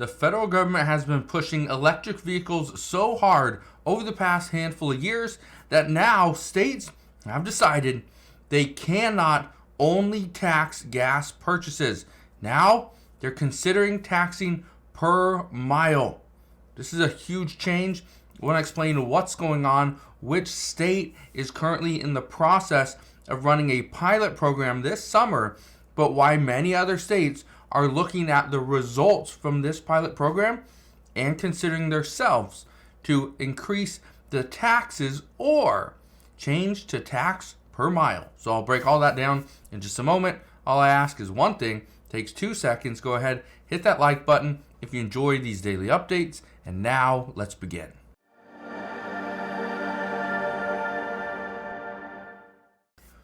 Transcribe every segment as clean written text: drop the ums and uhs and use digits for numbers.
the federal government has been pushing electric vehicles so hard over the past handful of years that now states have decided they cannot only tax gas purchases. Now they're considering taxing per mile. This is a huge change. I want to explain what's going on, which state is currently in the process of running a pilot program this summer, but why many other states are looking at the results from this pilot program and considering themselves to increase the taxes or change to tax per mile. So I'll break all that down in just a moment. All I ask is one thing, takes 2 seconds. Go ahead, hit that like button if you enjoy these daily updates. And now let's begin.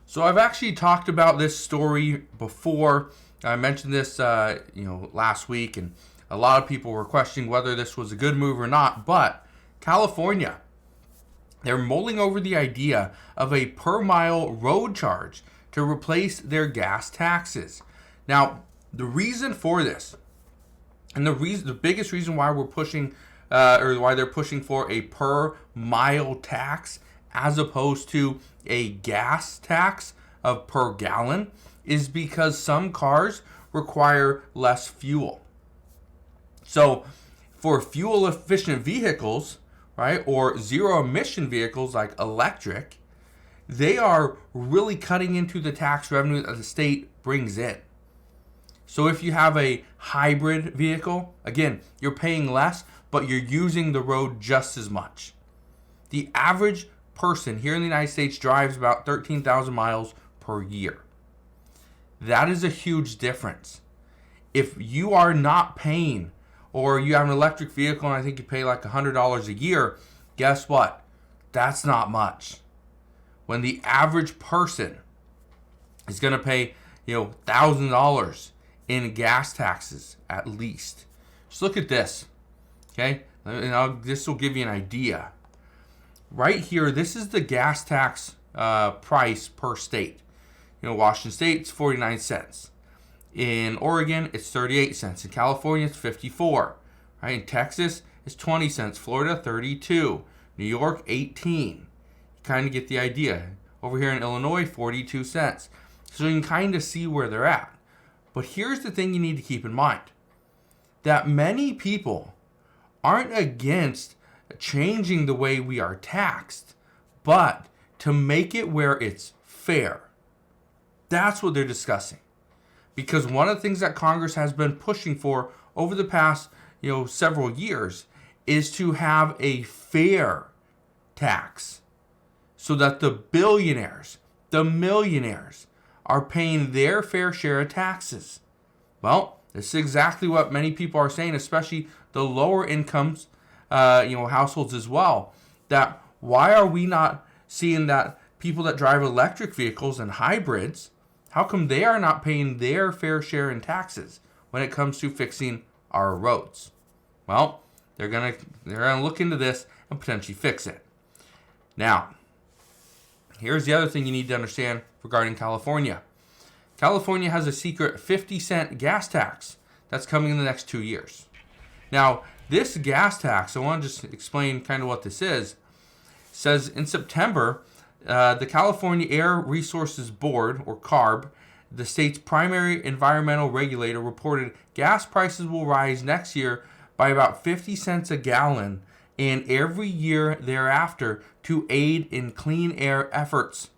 So I've actually talked about this story before. I mentioned this, last week, and a lot of people were questioning whether this was a good move or not. But California, they're mulling over the idea of a per mile road charge to replace their gas taxes. Now, the reason for this, and the biggest reason why we're pushing, why they're pushing for a per mile tax as opposed to a gas tax of per gallon, is because some cars require less fuel. So for fuel efficient vehicles, right, or zero emission vehicles like electric, they are really cutting into the tax revenue that the state brings in. So if you have a hybrid vehicle, again, you're paying less, but you're using the road just as much. The average person here in the United States drives about 13,000 miles per year. That is a huge difference. If you are not paying, or you have an electric vehicle and I think you pay like $100 a year, guess what? That's not much. When the average person is going to pay, $1,000 in gas taxes at least. Just look at this, okay? And this will give you an idea. Right here, this is the gas tax price per state. Washington State, it's 49 cents. In Oregon, it's 38 cents. In California, it's 54. Right? In Texas, it's 20 cents. Florida, 32. New York, 18. You kind of get the idea. Over here in Illinois, 42 cents. So you can kind of see where they're at. But here's the thing you need to keep in mind. That many people aren't against changing the way we are taxed, but to make it where it's fair. That's what they're discussing. Because one of the things that Congress has been pushing for over the past, several years is to have a fair tax so that the billionaires, the millionaires are paying their fair share of taxes. Well, this is exactly what many people are saying, especially the lower incomes, households as well. That why are we not seeing that people that drive electric vehicles and hybrids, how come they are not paying their fair share in taxes when it comes to fixing our roads? Well, they're gonna look into this and potentially fix it. Now, here's the other thing you need to understand regarding California. California has a secret 50-cent gas tax that's coming in the next 2 years. Now, this gas tax, I want to just explain kind of what this is, says in September, the California Air Resources Board, or CARB, the state's primary environmental regulator, reported gas prices will rise next year by about 50 cents a gallon and every year thereafter to aid in clean air efforts.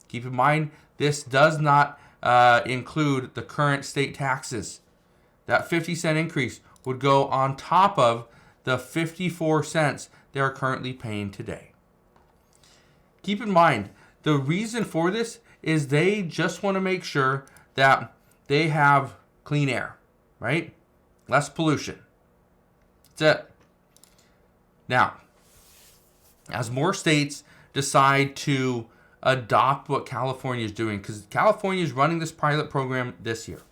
Keep in mind, this does not include the current state taxes. That 50-cent increase would go on top of the 54 cents they are currently paying today. Keep in mind, the reason for this is they just want to make sure that they have clean air, right? Less pollution. That's it. Now, as more states decide to adopt what California is doing, because California is running this pilot program this year,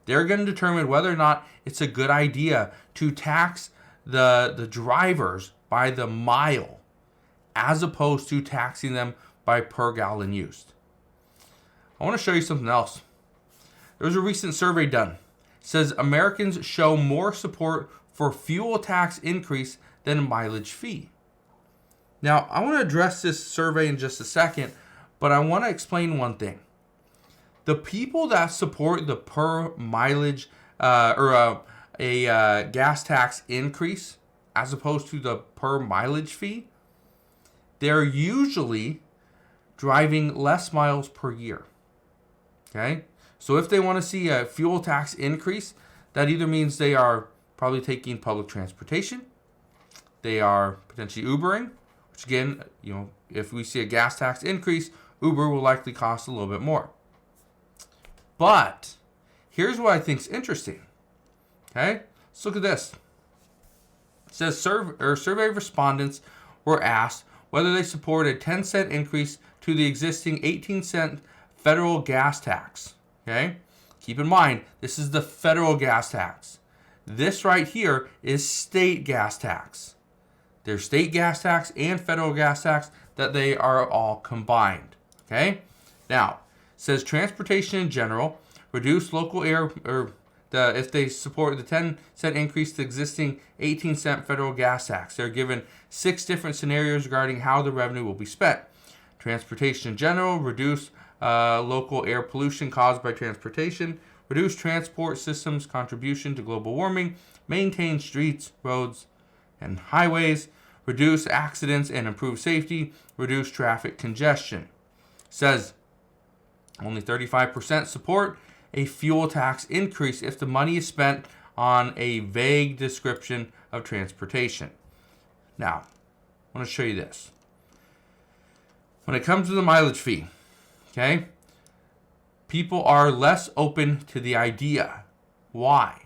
they're going to determine whether or not it's a good idea to tax the drivers by the mile as opposed to taxing them by per gallon used. I want to show you something else. There was a recent survey done. says Americans show more support for fuel tax increase than a mileage fee. Now, I want to address this survey in just a second, but I want to explain one thing. The people that support the per mileage gas tax increase as opposed to the per mileage fee, they're usually driving less miles per year. Okay? So if they want to see a fuel tax increase, that either means they are probably taking public transportation, they are potentially Ubering, which again, if we see a gas tax increase, Uber will likely cost a little bit more. But here's what I think is interesting. Okay? Let's look at this. It says survey respondents were asked whether they support a 10-cent increase to the existing 18-cent federal gas tax. Okay? Keep in mind, this is the federal gas tax. This right here is state gas tax. There's state gas tax and federal gas tax that they are all combined. Okay? Now, it says transportation in general, reduce local air, if they support the 10-cent increase to existing 18-cent federal gas tax. They're given 6 different scenarios regarding how the revenue will be spent. Transportation in general, reduce local air pollution caused by transportation, reduce transport systems contribution to global warming, maintain streets, roads, and highways, reduce accidents and improve safety, reduce traffic congestion. Says only 35% support a fuel tax increase if the money is spent on a vague description of transportation. Now, I want to show you this. When it comes to the mileage fee, okay, people are less open to the idea. Why?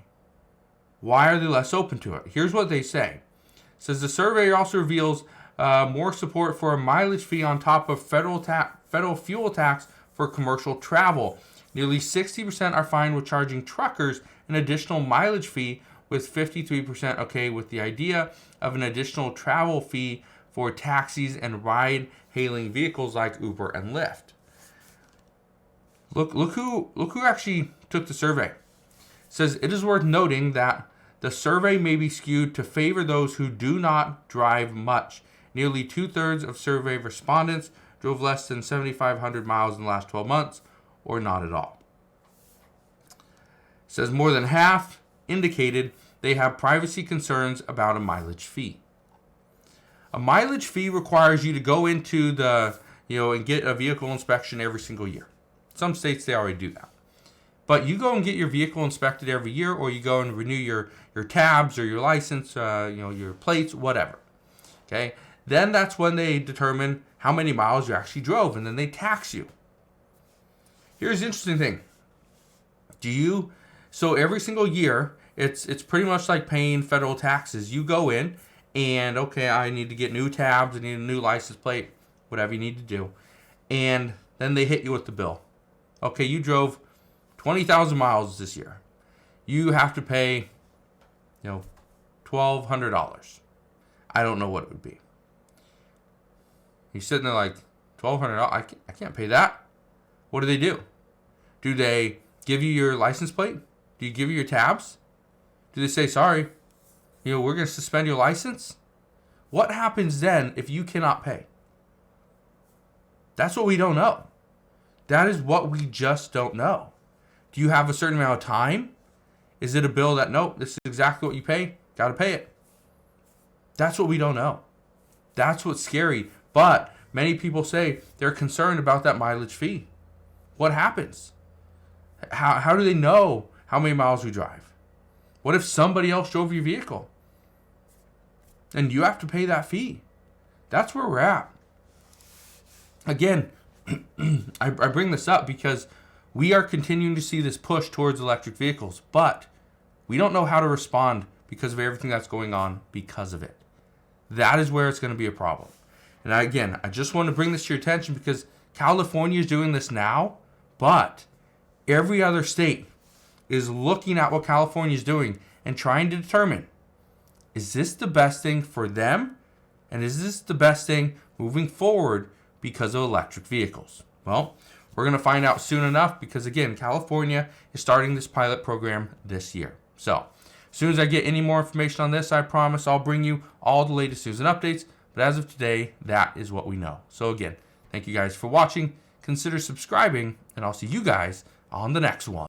Why are they less open to it? Here's what they say. It says the survey also reveals more support for a mileage fee on top of federal fuel tax for commercial travel. Nearly 60% are fine with charging truckers an additional mileage fee, with 53% okay with the idea of an additional travel fee for taxis and ride-hailing vehicles like Uber and Lyft. Look who actually took the survey. It says it is worth noting that the survey may be skewed to favor those who do not drive much. Nearly 2/3 of survey respondents drove less than 7,500 miles in the last 12 months, or not at all. It says more than half indicated they have privacy concerns about a mileage fee. A mileage fee requires you to go into and get a vehicle inspection every single year. Some states, they already do that. But you go and get your vehicle inspected every year, or you go and renew your tabs or your license, your plates, whatever. Okay? Then that's when they determine how many miles you actually drove, and then they tax you. Here's the interesting thing. So every single year, it's pretty much like paying federal taxes. You go in and, okay, I need to get new tabs, I need a new license plate, whatever you need to do. And then they hit you with the bill. Okay, you drove 20,000 miles this year. You have to pay, $1,200. I don't know what it would be. You're sitting there like, $1,200? I can't pay that. What do? Do they give you your license plate? Do you give you your tabs? Do they say, sorry, we're going to suspend your license? What happens then if you cannot pay? That's what we don't know. That is what we just don't know. Do you have a certain amount of time? Is it a bill that, nope, this is exactly what you pay? Got to pay it. That's what we don't know. That's what's scary. But many people say they're concerned about that mileage fee. What happens? How do they know how many miles we drive? What if somebody else drove your vehicle? And you have to pay that fee. That's where we're at. Again, I bring this up because we are continuing to see this push towards electric vehicles, but we don't know how to respond because of everything that's going on because of it. That is where it's going to be a problem. And I just want to bring this to your attention because California is doing this now, but every other state is looking at what California is doing and trying to determine, is this the best thing for them? And is this the best thing moving forward because of electric vehicles? Well, we're going to find out soon enough because, again, California is starting this pilot program this year. So as soon as I get any more information on this, I promise I'll bring you all the latest news and updates. But as of today, that is what we know. So again, thank you guys for watching. Consider subscribing, and I'll see you guys on the next one.